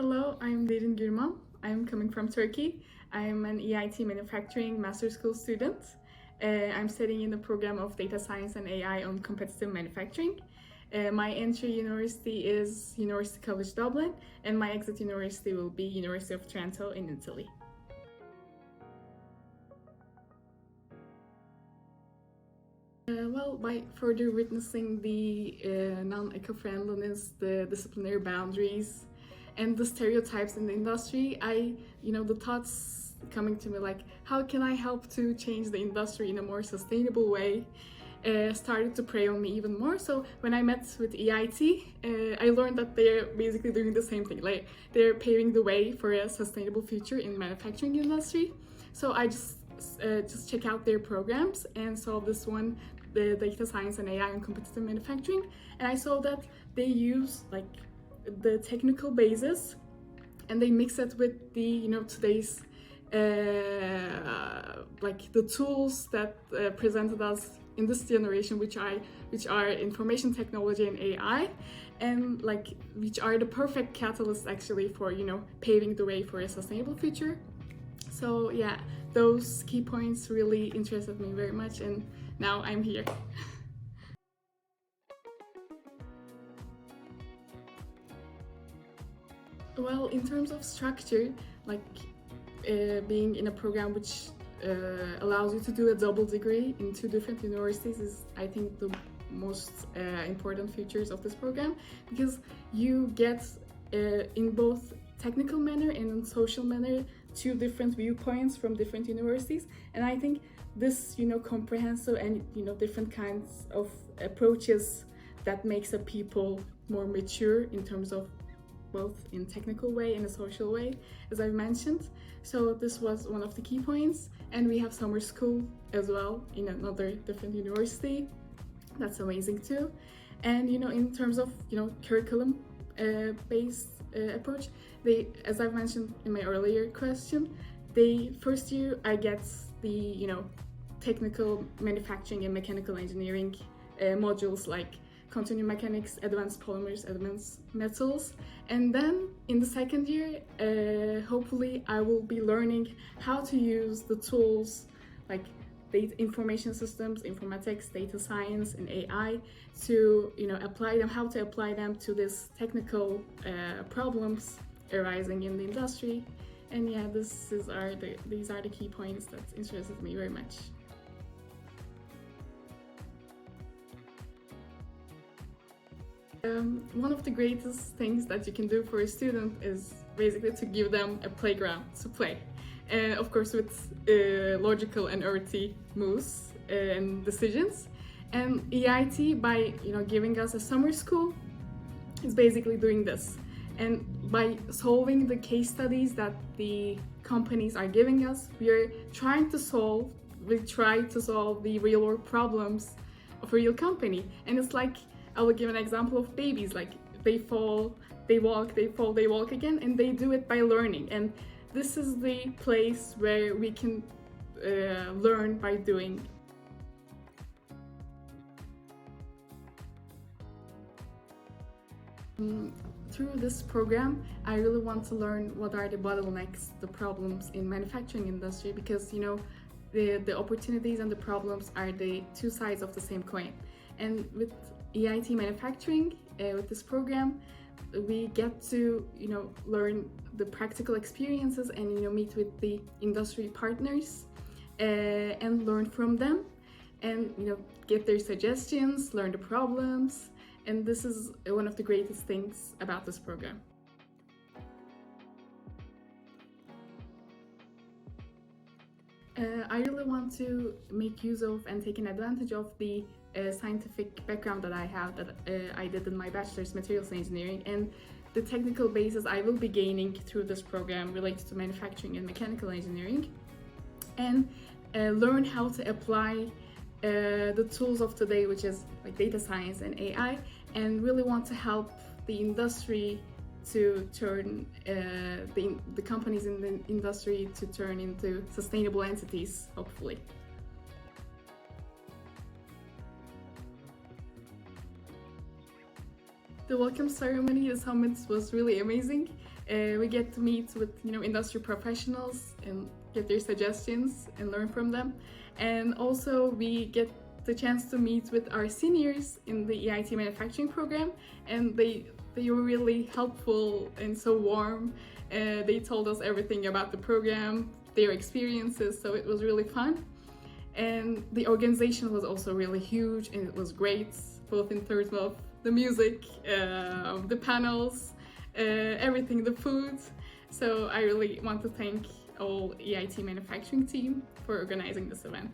Hello, I'm Derin Gurman. I'm coming from Turkey. I'm an EIT Manufacturing Master School student. I'm studying in the program of Data Science and AI on Competitive Manufacturing. My entry university is University College Dublin, and my exit university will be University of Trento in Italy. By further witnessing the non-eco-friendliness, the disciplinary boundaries, and the stereotypes in the industry, the thoughts coming to me like, how can I help to change the industry in a more sustainable way, started to prey on me even more. So when I met with EIT, I learned that they're basically doing the same thing. Like they're paving the way for a sustainable future in manufacturing industry. So I just check out their programs and saw this one, the data science and AI and competitive manufacturing, and I saw that they use like the technical basis and they mix it with the today's like the tools that presented us in this generation, which are information technology and AI, and like which are the perfect catalysts actually for paving the way for a sustainable future. So yeah, those key points really interested me very much, and now I'm here. Well, in terms of structure, like being in a program which allows you to do a double degree in two different universities is, I think, the most important features of this program, because you get in both technical manner and in social manner two different viewpoints from different universities, and I think this comprehensive and different kinds of approaches that makes a people more mature in terms of both in technical way and a social way, as I've mentioned. So this was one of the key points, and we have summer school as well in another different university. That's amazing too. And in terms of curriculum based approach, they, as I've mentioned in my earlier question, they first year I get the technical manufacturing and mechanical engineering modules like continuum mechanics, advanced polymers, advanced metals, and then in the second year hopefully I will be learning how to use the tools like data information systems, informatics, data science, and AI to apply them, how to apply them to this technical problems arising in the industry. And yeah, these are the key points that interested me very much. One of the greatest things that you can do for a student is basically to give them a playground to play. Of course, with logical and earthy moves and decisions. And EIT, by giving us a summer school, is basically doing this. And by solving the case studies that the companies are giving us, we try to solve the real world problems of a real company. And it's like, I will give an example of babies, like they fall, they walk, they fall, they walk again, and they do it by learning. And this is the place where we can learn by doing. Through this program, I really want to learn what are the bottlenecks, the problems in manufacturing industry, because the opportunities and the problems are the two sides of the same coin. And with EIT Manufacturing, with this program, we get to learn the practical experiences and meet with the industry partners and learn from them, and get their suggestions, learn the problems, and this is one of the greatest things about this program. I really want to make use of and take an advantage of the scientific background that I have, that I did in my bachelor's materials engineering, and the technical basis I will be gaining through this program related to manufacturing and mechanical engineering, and learn how to apply the tools of today, which is like data science and AI, and really want to help the industry to turn the companies in the industry to turn into sustainable entities, hopefully. The welcome ceremony, the summit was really amazing. We get to meet with industry professionals and get their suggestions and learn from them. And also we get the chance to meet with our seniors in the EIT Manufacturing program, and they were really helpful and so warm. They told us everything about the program, their experiences, so it was really fun. And the organization was also really huge, and it was great, both in terms of the music, the panels, everything, the food. So I really want to thank all EIT Manufacturing team for organizing this event.